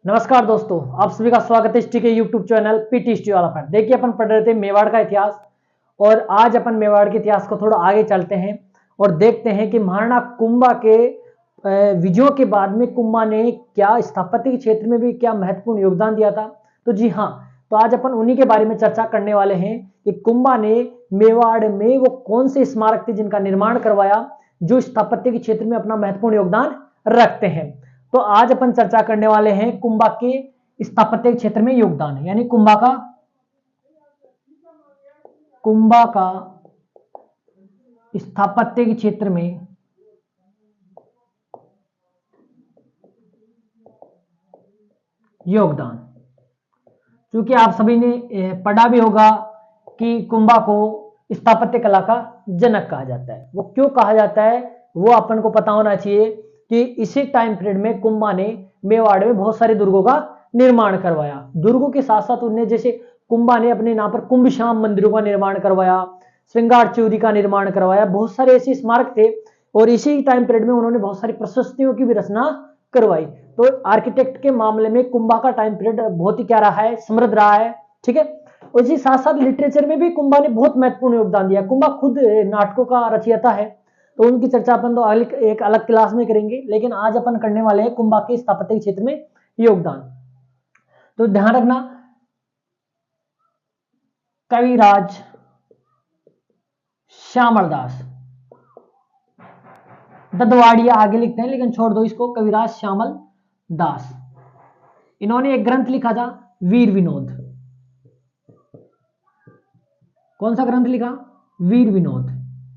नमस्कार दोस्तों, आप सभी का स्वागत है हिस्ट्री के यूट्यूब चैनल पीटी हिस्ट्री वाला पर। देखिए, अपन पढ़ रहे थे मेवाड़ का इतिहास और आज अपन मेवाड़ के इतिहास को थोड़ा आगे चलते हैं और देखते हैं कि महाराणा कुंभा के विजयों के बाद में कुंभा ने क्या स्थापत्य के क्षेत्र में भी क्या महत्वपूर्ण योगदान दिया था। तो जी हाँ, तो आज अपन उन्हीं के बारे में चर्चा करने वाले हैं कि कुंभा ने मेवाड़ में वो कौन से स्मारक थे जिनका निर्माण करवाया, जो स्थापत्य के क्षेत्र में अपना महत्वपूर्ण योगदान रखते हैं। तो आज अपन चर्चा करने वाले हैं कुंभा के स्थापत्य क्षेत्र में योगदान, यानी कुंभा का स्थापत्य के क्षेत्र में योगदान। क्योंकि आप सभी ने पढ़ा भी होगा कि कुंभा को स्थापत्य कला का जनक कहा जाता है। वो क्यों कहा जाता है वो अपन को पता होना चाहिए कि इसी टाइम पीरियड में कुंभा ने मेवाड़ में बहुत सारे दुर्गों का निर्माण करवाया। दुर्गों के साथ साथ उन्हें जैसे कुंभा ने अपने नाम पर कुंभशाम मंदिरों का निर्माण करवाया, श्रृंगार चूरी का निर्माण करवाया, बहुत सारे ऐसे स्मारक थे और इसी टाइम पीरियड में उन्होंने बहुत सारी प्रशस्तियों की भी रचना करवाई। तो आर्किटेक्ट के मामले में कुंभा का टाइम पीरियड बहुत ही क्या रहा है, समृद्ध रहा है। ठीक है, और इसी साथ साथ लिटरेचर में भी कुंभा ने बहुत महत्वपूर्ण योगदान दिया। कुंभा खुद नाटकों का रचयिता है, तो उनकी चर्चा अपन तो एक अलग क्लास में करेंगे, लेकिन आज अपन करने वाले हैं कुंभा के स्थापत्य क्षेत्र में योगदान। तो ध्यान रखना, कविराज श्यामल दास, ददवाड़िया आगे लिखते हैं लेकिन छोड़ दो इसको, कविराज श्यामल दास, इन्होंने एक ग्रंथ लिखा था वीर विनोद। कौन सा ग्रंथ लिखा? वीर विनोद।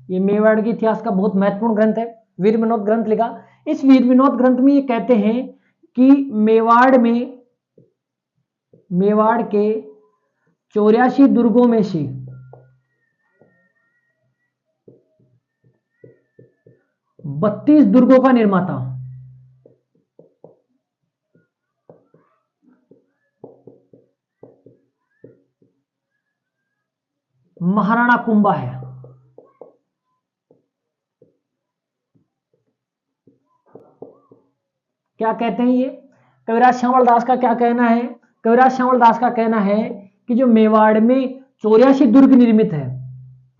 ये मेवाड़ के इतिहास का बहुत महत्वपूर्ण ग्रंथ है, वीर विनोद ग्रंथ लिखा। इस वीर विनोद ग्रंथ में ये कहते हैं कि मेवाड़ के 84 दुर्गों में से 32 दुर्गों का निर्माता महाराणा कुंभा है। क्या कहते हैं ये? कविराज श्यामल दास का क्या कहना है? कविराज श्यामल दास का कहना है कि जो मेवाड़ में 84 दुर्ग निर्मित है,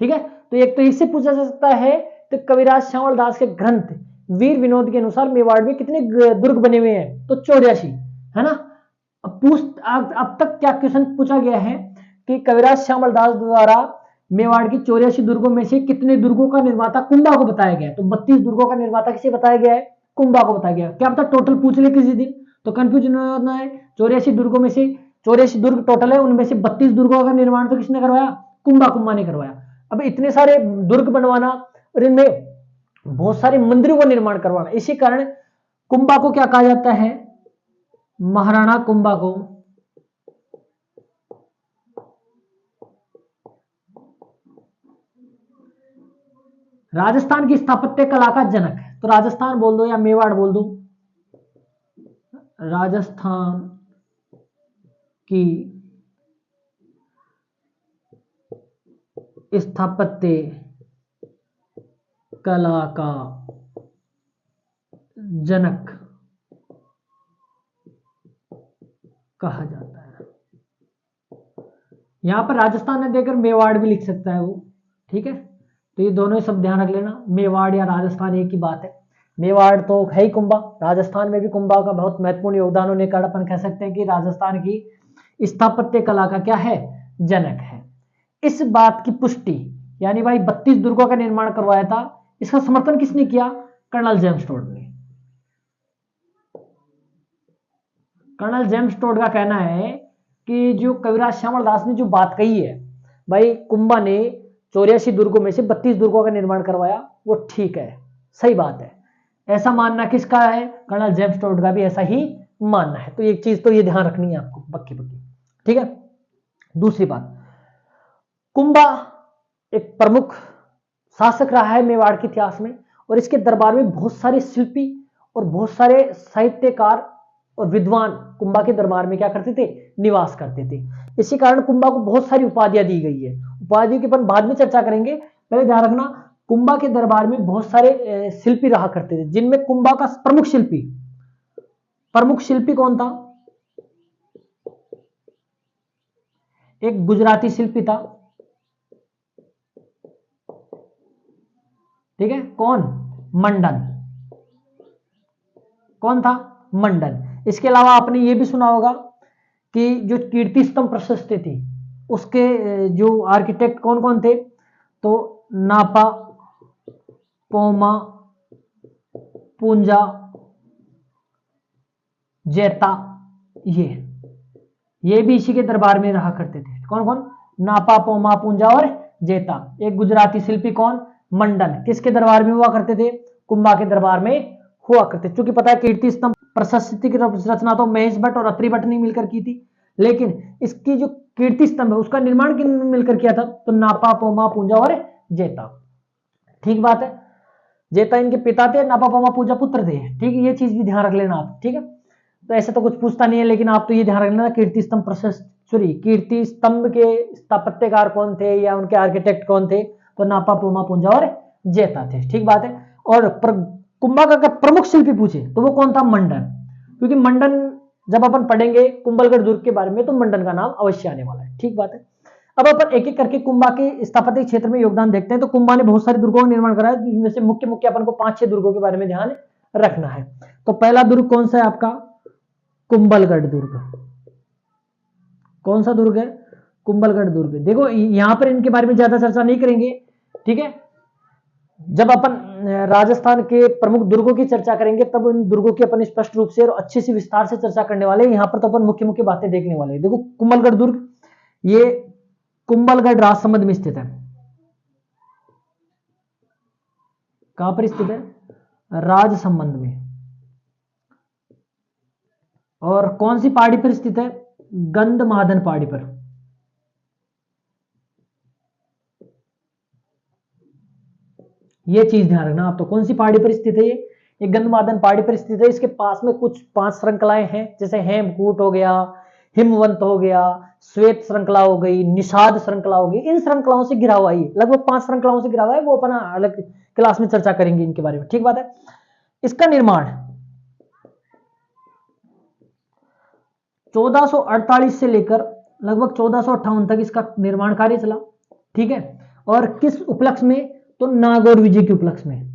ठीक है, तो एक तो इससे पूछा जा सकता है तो कविराज श्यामल दास के ग्रंथ वीर विनोद के अनुसार मेवाड़ में कितने दुर्ग बने हुए हैं? तो 84, है ना। अब तक क्या क्वेश्चन पूछा गया है कि कविराज श्यामल दास द्वारा मेवाड़ की 84 दुर्गों में से कितने दुर्गों का निर्माता कुंभा को बताया गया है? तो 32 दुर्गों का निर्माता किसे बताया गया है? कुंभा को बताया गया। क्या पता टोटल पूछ ले किसी दिन, तो कंफ्यूजन होना है। 84 दुर्गों में से 84 दुर्ग टोटल है, उनमें से 32 दुर्गों का निर्माण तो किसने करवाया? कुंभा ने करवाया। अब इतने सारे दुर्ग बनवाना और इनमें बहुत सारे मंदिरों का निर्माण करवाना, इसी कारण कुंभा को क्या कहा जाता है? महाराणा कुंभा को राजस्थान की स्थापत्य कला का जनक है। तो राजस्थान बोल दो या मेवाड़ बोल दो, राजस्थान की स्थापत्य कला का जनक कहा जाता है। यहां पर राजस्थान ने देकर मेवाड़ भी लिख सकता है वो, ठीक है। तो ये दोनों शब्द ध्यान रख लेना, मेवाड़ या राजस्थान एक ही बात है। मेवाड़ तो है ही कुंभा, राजस्थान में भी कुंभा का बहुत महत्वपूर्ण योगदान होने का अपन कह सकते हैं कि राजस्थान की स्थापत्य कला का क्या है? जनक है। इस बात की पुष्टि, यानी भाई 32 दुर्गों का निर्माण करवाया था, इसका समर्थन किसने किया? कर्नल जेम्स टोड ने। कर्नल जेम्स टोड का कहना है कि जो कविराज श्यामल दास ने जो बात कही है, भाई कुंभा ने 84 दुर्गों में से 32 दुर्गों का निर्माण करवाया, वो ठीक है, सही बात है। ऐसा मानना किसका है? कर्नल जेम्स टोड का भी ऐसा ही मानना है। तो एक चीज तो ये ध्यान रखनी है आपको पक्की, ठीक है। दूसरी बात, कुंभा एक प्रमुख शासक रहा है मेवाड़ के इतिहास में और इसके दरबार में बहुत सारे शिल्पी और बहुत सारे साहित्यकार और विद्वान कुंभा के दरबार में क्या करते थे? निवास करते थे। इसी कारण कुंभा को बहुत सारी उपाधियां दी गई है। उपाधि की अपन बाद में चर्चा करेंगे, पहले ध्यान रखना कुंभा के दरबार में बहुत सारे शिल्पी रहा करते थे, जिनमें कुंभा का प्रमुख शिल्पी कौन था? एक गुजराती शिल्पी था, ठीक है, कौन? मंडन। कौन था? मंडन। इसके अलावा आपने ये भी सुना होगा कि जो कीर्ति स्तंभ प्रशस्ति थी उसके जो आर्किटेक्ट कौन कौन थे? तो नापा, पोमा, पूंजा, जैता, ये भी इसी के दरबार में रहा करते थे। कौन कौन? नापा, पोमा, पूंजा और जैता। एक गुजराती शिल्पी कौन? मंडन। किसके दरबार में हुआ करते थे? कुंभा के दरबार में हुआ करते। क्योंकि पता है कीर्ति स्तंभ प्रशस्ति की रचना तो महेश भट्ट और अत्रि भट्ट ने मिलकर की थी, लेकिन इसकी जो कीर्ति स्तंभ है उसका निर्माण किन्होंने मिलकर किया था? तो नापा, पोमा, पूंजा और जैता। ठीक बात है। जैता इनके पिता थे, नापा, पोमा, पूंजा पुत्र थे। ठीक है, ये चीज भी ध्यान रख लेना आप। ठीक है, तो ऐसे तो कुछ पूछता नहीं है, लेकिन आप तो ये ध्यान रख लेना कीर्ति स्तंभ कीर्ति स्तंभ के स्थापत्यकार कौन थे या उनके आर्किटेक्ट कौन थे? तो नापा, पोमा, पूंजा और जैता थे। ठीक बात है। और कुंभा का अगर प्रमुख शिल्पी पूछे तो वो कौन था? मंडन। क्योंकि मंडन जब अपन पढ़ेंगे कुंभलगढ़ दुर्ग के बारे में तो मंडन का नाम अवश्य आने वाला है। ठीक बात है। अब अपन एक एक करके कुंभा के स्थापत्य क्षेत्र में योगदान देखते हैं। तो कुंभा ने बहुत सारे दुर्गों का निर्माण कराया, जिनमें से मुख्य मुख्य अपन को 5-6 दुर्गों के बारे में ध्यान रखना है। तो पहला दुर्ग कौन सा है आपका? कुंभलगढ़ दुर्ग। कौन सा दुर्ग है? कुंभलगढ़ दुर्ग। देखो यहां पर इनके बारे में ज्यादा चर्चा नहीं करेंगे, ठीक है। जब अपन राजस्थान के प्रमुख दुर्गों की चर्चा करेंगे तब इन दुर्गों की अपन स्पष्ट रूप से और अच्छे से विस्तार से चर्चा करने वाले हैं। यहां पर तो अपन मुख्य मुख्य बातें देखने वाले हैं। देखो कुंभलगढ़ दुर्ग, ये कुंभलगढ़ राजसमंद में स्थित है। कहां पर स्थित है? राजसमंद में। और कौन सी पहाड़ी पर स्थित है? गंधमादन पहाड़ी पर। यह चीज ध्यान रखना आप। तो कौन सी पहाड़ी पर स्थित है? ये गंधमादन पहाड़ी पर स्थित है। इसके पास में कुछ 5 श्रृंखलाएं हैं, जैसे हेमकूट हो गया, हिमवंत हो गया, श्वेत श्रृंखला हो गई, निषाद श्रृंखला हो गई। इन श्रृंखलाओं से घिरा हुआ है, लगभग 5 श्रृंखलाओं से घिरा हुआ है। वो अपन अलग क्लास में चर्चा करेंगे इनके बारे में। ठीक बात है। इसका निर्माण 1448 से लेकर लगभग 1458 तक इसका निर्माण कार्य चला। ठीक है। और किस उपलक्ष्य में? तो नागौर विजय के उपलक्ष्य में।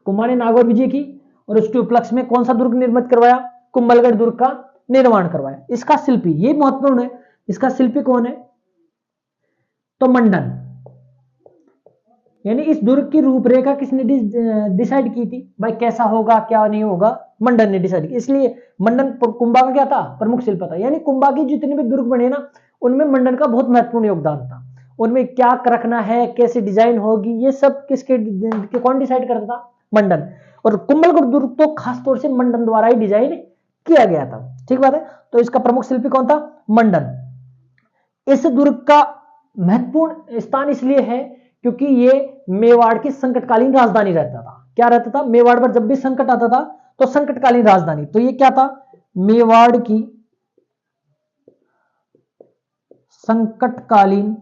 कुंभा ने नागौर विजय की और उसके उपलक्ष्य में कौन सा दुर्ग निर्मित करवाया? कुंभलगढ़ दुर्ग का निर्माण करवाया। इसका शिल्पी, ये महत्वपूर्ण है, इसका शिल्पी कौन है? तो मंडन। यानी इस दुर्ग की रूपरेखा किसने डिसाइड की थी? भाई कैसा होगा क्या नहीं होगा, मंडन ने डिसाइड की। इसलिए मंडन कुंभा का क्या था? प्रमुख शिल्पी था। यानी कुंभा की जितने भी दुर्ग बने ना, उनमें मंडन का बहुत महत्वपूर्ण योगदान था। उनमें क्या रखना है, कैसे डिजाइन होगी, ये सब किसके कौन डिसाइड करता था? मंडन। और कुंभलगढ़ दुर्ग तो खासतौर से मंडन द्वारा ही डिजाइन किया गया था। ठीक बात है। तो इसका प्रमुख शिल्पी कौन था? मंडन। इस दुर्ग का महत्वपूर्ण स्थान इसलिए है क्योंकि ये मेवाड़ की संकटकालीन राजधानी रहता था। क्या रहता था? मेवाड़ पर जब भी संकट आता था तो संकटकालीन राजधानी। तो ये क्या था? मेवाड़ की संकटकालीन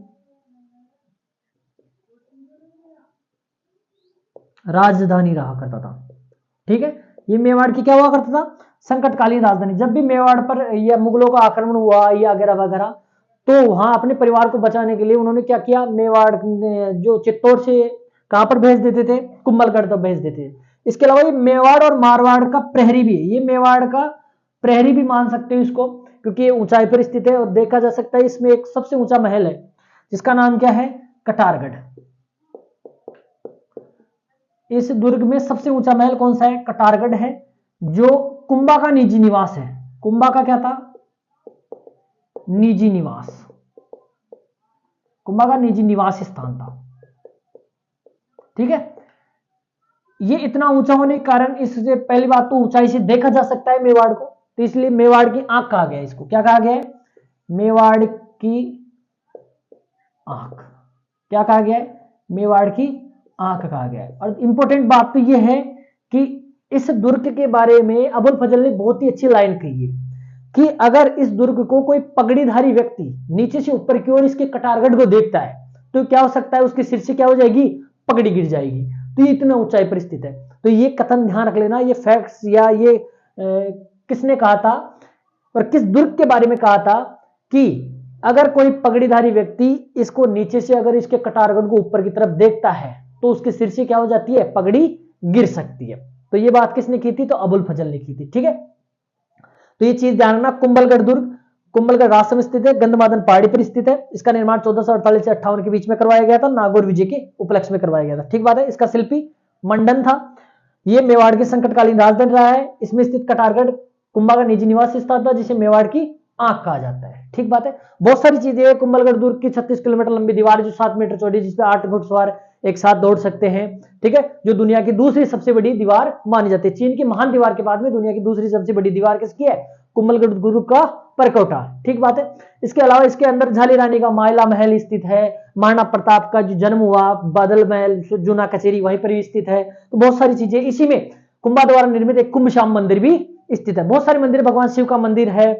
राजधानी रहा करता था। ठीक है। ये मेवाड़ की क्या हुआ करता था? संकटकालीन राजधानी। जब भी मेवाड़ पर या मुगलों का आक्रमण हुआ या वगैरह वगैरह, तो वहां अपने परिवार को बचाने के लिए उन्होंने क्या किया? मेवाड़ जो चित्तौड़ से कहां पर भेज देते थे? कुंभलगढ़ तक भेज देते थे। इसके अलावा ये मेवाड़ और मारवाड़ का प्रहरी भी है। ये मेवाड़ का प्रहरी भी मान सकते हो इसको, क्योंकि ये ऊंचाई पर स्थित है और देखा जा सकता है इसमें एक सबसे ऊंचा महल है जिसका नाम क्या है? कटारगढ़। इस दुर्ग में सबसे ऊंचा महल कौन सा है? कटारगढ़ है, जो कुंभा का निजी निवास है। कुंभा का क्या था? निजी निवास। कुंभा का निजी निवास स्थान था। ठीक है। ये इतना ऊंचा होने के कारण इससे पहली बात तो ऊंचाई से देखा जा सकता है मेवाड़ को, तो इसलिए मेवाड़ की आंख कहा गया। इसको क्या कहा गया है? मेवाड़ की आंख। क्या कहा गया है? मेवाड़ की आंख कहा गया है। और इंपॉर्टेंट बात तो यह है कि इस दुर्ग के बारे में अबुल फजल ने बहुत ही अच्छी लाइन कही है कि अगर इस दुर्ग को कोई पगड़ीधारी व्यक्ति नीचे से ऊपर की ओर इसके कटारगढ़ को देखता है तो क्या हो सकता है? उसके सिर से क्या हो जाएगी? पगड़ी गिर जाएगी। तो ये इतना ऊंचाई पर स्थित है। तो ये कथन ध्यान रख लेना, ये फैक्ट्स या ये किसने कहा था और किस दुर्ग के बारे में कहा था कि अगर कोई पगड़ीधारी व्यक्ति इसको नीचे से अगर इसके कटारगढ़ को ऊपर की तरफ देखता है तो उसके सिर से क्या हो जाती है, पगड़ी गिर सकती है। तो ये बात किसने की थी, तो अबुल फजल ने की थी। ठीक है, तो ये चीज ध्यान रखना। कुंभलगढ़ दुर्ग, कुंभलगढ़ राजस्थान में स्थित है, गंधमादन पहाड़ी पर स्थित है। इसका निर्माण 1448 से 58 के बीच में करवाया गया था, नागौर विजय के उपलक्ष्य में करवाया गया था। ठीक बात है। इसका शिल्पी मंडन था। ये मेवाड़ की संकटकालीन राजधानी रहा है। इसमें स्थित कटारगढ़ कुंभा का निजी निवास स्थान था, जिसे मेवाड़ की आंख कहा जाता है। ठीक बात है। बहुत सारी चीजें हैं। कुंभलगढ़ दुर्ग की 36 किलोमीटर लंबी दीवार जो 7 मीटर चौड़ी, जिसपे 8 घुड़सवार एक साथ दौड़ सकते हैं। ठीक है, जो दुनिया की दूसरी सबसे बड़ी दीवार मानी जाती है। चीन की महान दीवार के बाद में दुनिया की दूसरी सबसे बड़ी दीवार किसकी है, कुंभलगढ़ दुर्ग का परकोटा। ठीक बात है। इसके अलावा इसके अंदर झाली रानी का मायला महल स्थित है। महाराणा प्रताप का जो जन्म हुआ, बादल महल, जूना कचेरी वहीं पर भी स्थित है। तो बहुत सारी चीजें। इसी में कुंभा द्वारा निर्मित एक कुंभश्याम मंदिर भी स्थित है। बहुत सारे मंदिर, भगवान शिव का मंदिर है।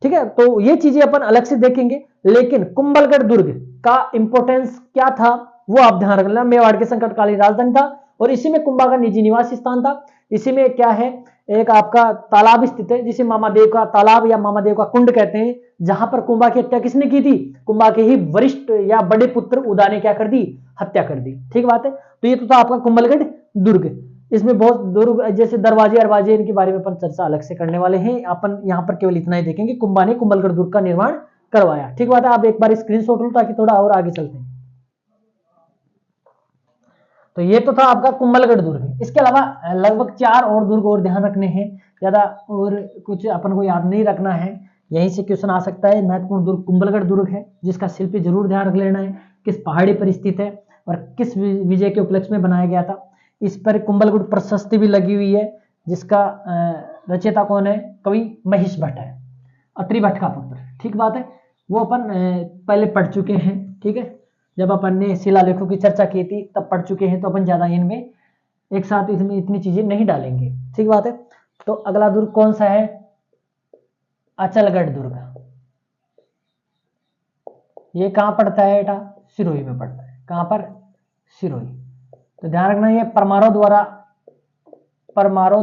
ठीक है, तो ये चीजें अपन अलग से देखेंगे। लेकिन कुंभलगढ़ दुर्ग का इंपॉर्टेंस क्या था वो आप ध्यान रखना। मेवाड़ के संकटकालीन राजधानी था और इसी में कुंभा का निजी निवास स्थान था। इसी में क्या है, एक आपका तालाब स्थित है जिसे मामादेव का तालाब या मामादेव का कुंड कहते हैं, जहां पर कुंभा की हत्या किसने की थी, कुंभा के ही वरिष्ठ या बड़े पुत्र उदा ने क्या कर दी, हत्या कर दी। ठीक बात है। तो ये तो था आपका कुंभलगढ़ दुर्ग। इसमें बहुत दुर्ग जैसे दरवाजे अरवाजे इनके बारे में अपन चर्चा अलग से करने वाले हैं। अपन यहाँ पर केवल इतना ही देखेंगे, कुंभा ने कुंभलगढ़ दुर्ग का निर्माण करवाया। ठीक बात है। आप एक बार स्क्रीनशॉट लो ताकि थोड़ा और आगे चलते हैं। तो ये तो था आपका कुंभलगढ़ दुर्ग। इसके अलावा लगभग 4 और दुर्ग और ध्यान रखने हैं, ज्यादा और कुछ अपन को याद नहीं रखना है। यहीं से क्वेश्चन आ सकता है। महत्वपूर्ण दुर्ग कुंभलगढ़ दुर्ग है, जिसका शिल्पी जरूर ध्यान रख लेना है, किस पहाड़ी पर स्थित है और किस विजय के उपलक्ष्य में बनाया गया था। इस पर कुंभलगढ़ प्रशस्ति भी लगी हुई है, जिसका रचयिता कौन है, कवि महेश भट्ट है, अत्रि भट्ट का पुत्र। ठीक बात है। वो अपन पहले पढ़ चुके हैं। ठीक है, जब अपन ने शिलालेखों की चर्चा की थी तब पढ़ चुके हैं, तो अपन ज्यादा इनमें एक साथ इसमें इतनी चीजें नहीं डालेंगे। ठीक बात है। तो अगला दुर्ग कौन सा है, अचलगढ़ दुर्ग। ये कहां पड़ता है बेटा, सिरोही में पड़ता है। कहां पर, सिरोही। तो ध्यान रखना, ये परमारों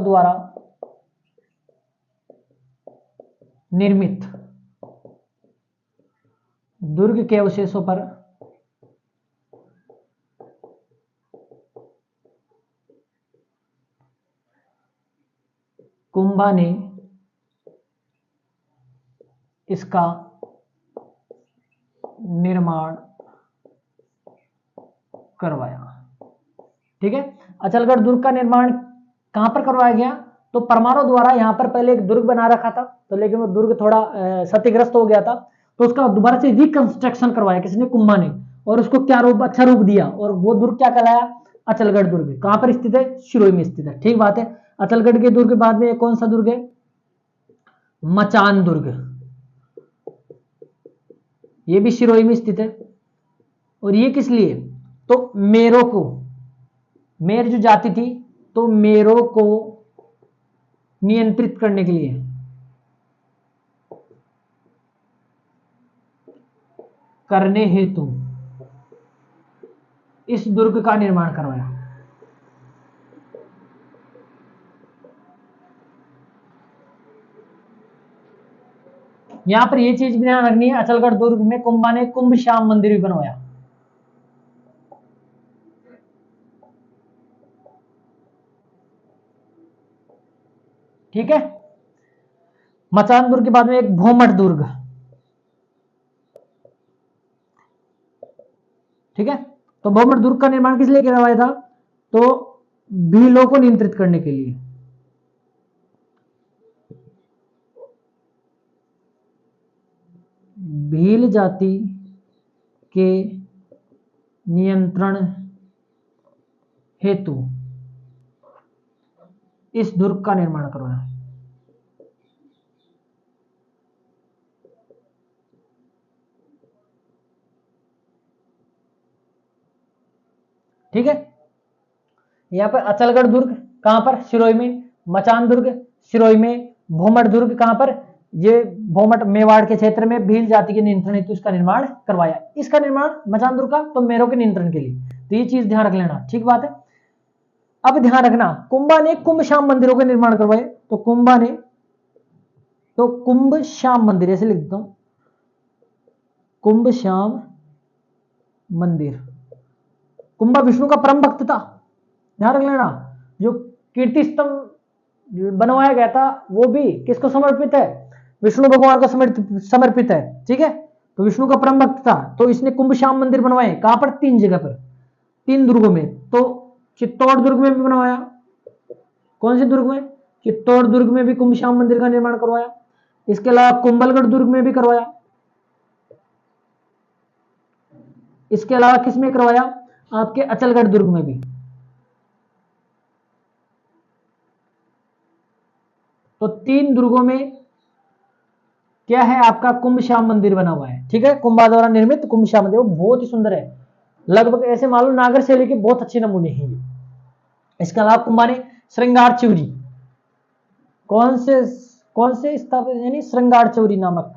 द्वारा निर्मित दुर्ग के अवशेषों पर कुंभा ने इसका निर्माण करवाया। ठीक है। अचलगढ़ दुर्ग का निर्माण कहां पर करवाया गया, तो परमारों द्वारा। यहां पर पहले एक दुर्ग बना रखा था, तो लेकिन वो दुर्ग थोड़ा क्षतिग्रस्त हो गया था, तो उसका दोबारा से रिकंस्ट्रक्शन करवाया किसने, कुंभा ने, और उसको क्या रूप, अच्छा रूप दिया, और वो दुर्ग क्या कहलाया, अचलगढ़ दुर्ग। कहां पर स्थित है, सिरोही में स्थित है। ठीक बात है। अचलगढ़ के दुर्ग के बाद में कौन सा दुर्ग है, मचान दुर्ग। ये भी सिरोही में स्थित है। और ये किस लिए, तो मेरों को, मेर जो जाति थी, तो मेरों को नियंत्रित करने के लिए करने हेतु इस दुर्ग का निर्माण करवाया। यहां पर यह चीज भी ध्यान रखनी है, अचलगढ़ दुर्ग में कुंभा ने कुंभश्याम मंदिर भी बनवाया। ठीक है। मचान दुर्ग के बाद में एक भोमट दुर्ग। ठीक है। तो भोमट दुर्ग का निर्माण किस लिए करवाया था, तो भीलों को नियंत्रित करने के लिए। भील जाति के नियंत्रण हेतु इस दुर्ग का निर्माण करवाया। ठीक है। यहां पर अचलगढ़ दुर्ग कहां पर, सिरोही में। मचान दुर्ग सिरोही में। भोमट दुर्ग कहां पर, ये भोमट मेवाड़ के क्षेत्र में भील जाति के नियंत्रण हेतु इसका निर्माण करवाया। इसका निर्माण मचान दुर्ग का, तो मेरों के नियंत्रण के लिए। तो ये चीज ध्यान रख लेना। ठीक बात है। अब ध्यान रखना, कुंभा ने कुंभ श्याम मंदिरों का निर्माण करवाए, तो कुंभा ने तो कुंभ श्याम मंदिर ऐसे लिख देता हूं, कुंभ श्याम मंदिर। कुंभा विष्णु का परम भक्त था, ध्यान रख लेना। जो कीर्ति स्तंभ बनवाया गया था वो भी किसको समर्पित है, विष्णु भगवान को समर्पित है, ठीक है। तो विष्णु का परम भक्त था, तो इसने कुंभ श्याम मंदिर बनवाए, कहां पर, 3 जगह पर, 3 दुर्गों में। तो चित्तौड़ दुर्ग में भी बनवाया, कौन से दुर्ग में, चित्तौड़ दुर्ग में भी कुंभ श्याम मंदिर का निर्माण करवाया। इसके अलावा कुंभलगढ़ दुर्ग में भी करवाया। इसके अलावा किस में करवाया, आपके अचलगढ़ दुर्ग में भी। तो 3 दुर्गों में क्या है, आपका कुंभ श्याम मंदिर बना हुआ है, ठीक है। कुंभा द्वारा निर्मित कुंभ श्याम मंदिर, वो बहुत ही सुंदर है, लगभग ऐसे मान लो नागर शैली के बहुत अच्छे नमूने हैं ये। इसके अलावा कुंभा ने श्रृंगार चौरी, कौन से स्थापित, यानी श्रृंगार चौरी नामक,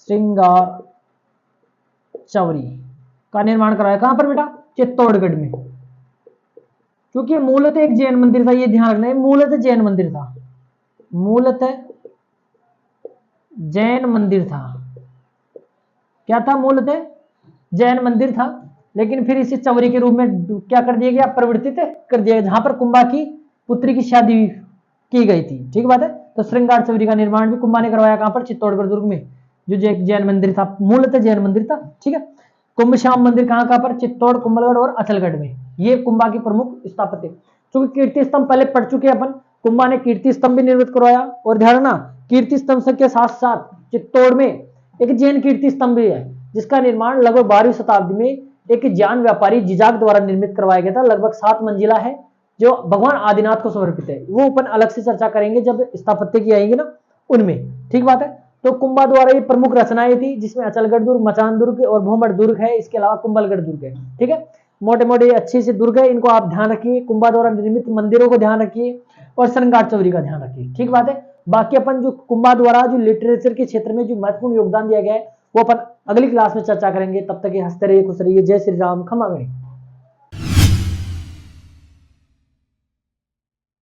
श्रृंगार चौरी का निर्माण कराया, कहां पर बेटा, चित्तौड़गढ़ में। क्योंकि मूलतः एक जैन मंदिर था, ये ध्यान रखना है, मूलतः जैन मंदिर था, मूलतः जैन मंदिर था। क्या था, मूलतः जैन मंदिर था, लेकिन फिर इसे चौरी के रूप में क्या कर दिया गया, परिवर्तित कर दिया गया, जहां पर कुंभा की पुत्री की शादी की गई थी, ठीक बात है। तो श्रृंगार चौरी का निर्माण भी कुंभा ने करवाया, कहां पर, चित्तौड़गढ़ दुर्ग में, जो जैन मंदिर था, मूलतः जैन मंदिर था, ठीक है। कुंभ श्याम मंदिर कहां पर, चित्तौड़, कुंभलगढ़ और अचलगढ़ में, ये कुंभा की प्रमुख स्थापत्य। क्योंकि कीर्ति स्तंभ पहले पढ़ चुके अपन, कुंभा ने कीर्ति स्तंभ भी निर्मित करवाया, और ध्यान रखना कीर्ति स्तंभ के साथ साथ चित्तौड़ में एक जैन कीर्ति स्तंभ भी है, जिसका निर्माण लगभग 12वीं शताब्दी में एक जैन व्यापारी जिजाक द्वारा निर्मित करवाया गया था, लगभग 7 मंजिला है, जो भगवान आदिनाथ को समर्पित है। वो अपन अलग से चर्चा करेंगे जब स्थापत्य की आएंगे ना उनमें, ठीक बात है। तो कुंभा द्वारा ये प्रमुख रचनाएं थी, जिसमें अचलगढ़ दुर्ग, मचान दुर्ग और भोमड़ दुर्ग है, इसके अलावा कुंभलगढ़ दुर्ग है, ठीक है। मोटे मोटे अच्छे से दुर्ग है, इनको आप ध्यान रखिए, कुंभा द्वारा निर्मित मंदिरों को ध्यान रखिए, और श्रृंगार चौरी का ध्यान रखिए, ठीक बात है। बाकी अपन जो कुंभा द्वारा जो लिटरेचर के क्षेत्र में जो महत्वपूर्ण योगदान दिया गया है, वो अपन अगली क्लास में चर्चा करेंगे। तब तक हंसते रहिए, खुश रहिए, जय श्री राम, खमा गणित।